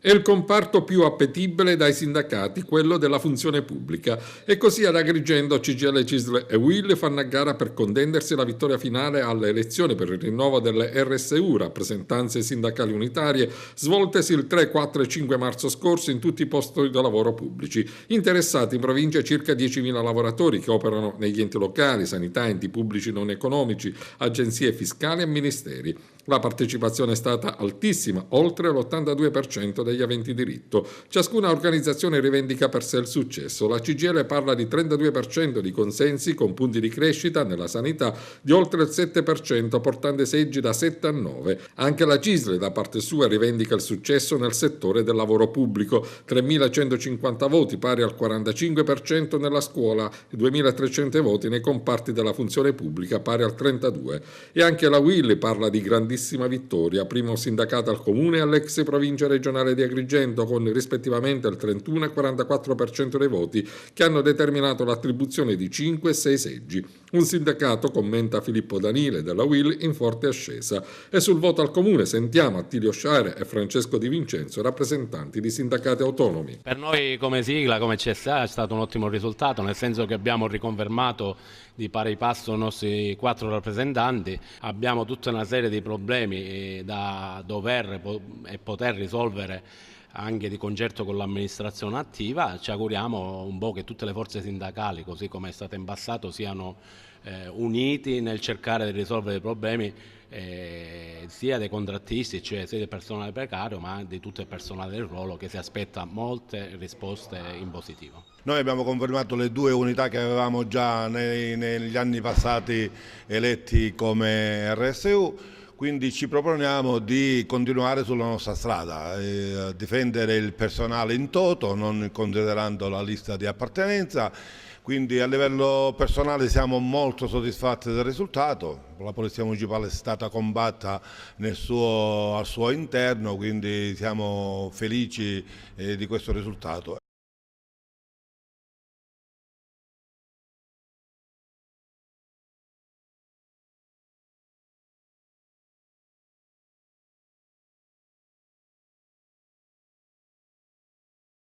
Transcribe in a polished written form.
È il comparto più appetibile dai sindacati, quello della funzione pubblica. E così ad Agrigento CGIL, CISL e UIL fanno a gara per contendersi la vittoria finale alle elezioni per il rinnovo delle RSU, rappresentanze sindacali unitarie, svoltesi il 3, 4 e 5 marzo scorso in tutti i posti di lavoro pubblici. Interessati in provincia circa 10.000 lavoratori che operano negli enti locali, sanità, enti pubblici non economici, agenzie fiscali e ministeri. La partecipazione è stata altissima, oltre l'82% degli aventi diritto. Ciascuna organizzazione rivendica per sé il successo. La CGIL parla di 32% di consensi con punti di crescita nella sanità di oltre il 7%, portando i seggi da 7 a 9. Anche la CISL da parte sua rivendica il successo nel settore del lavoro pubblico. 3.150 voti pari al 45% nella scuola e 2.300 voti nei comparti della funzione pubblica pari al 32%. E anche la UIL parla di grandissima vittoria, primo sindacato al comune e all'ex provincia regionale di Agrigento, con rispettivamente il 31 e 44% dei voti che hanno determinato l'attribuzione di 5 e 6 seggi. Un sindacato, commenta Filippo Danile della UIL, in forte ascesa. E sul voto al comune sentiamo Attilio Sciare e Francesco Di Vincenzo, rappresentanti di sindacati autonomi. Per noi come sigla, come CSA, è stato un ottimo risultato, nel senso che abbiamo riconfermato di pari passo i nostri 4 rappresentanti, abbiamo tutta una serie di problemi da dover e poter risolvere anche di concerto con l'amministrazione attiva. Ci auguriamo un po' che tutte le forze sindacali, così come è stato in passato, siano uniti nel cercare di risolvere i problemi sia dei contrattisti, cioè sia del personale precario, ma di tutto il personale del ruolo che si aspetta molte risposte in positivo. Noi abbiamo confermato le 2 unità che avevamo già negli anni passati eletti come RSU, quindi ci proponiamo di continuare sulla nostra strada, difendere il personale in toto, non considerando la lista di appartenenza. Quindi a livello personale siamo molto soddisfatti del risultato. La Polizia Municipale è stata combatta al suo interno, quindi siamo felici di questo risultato.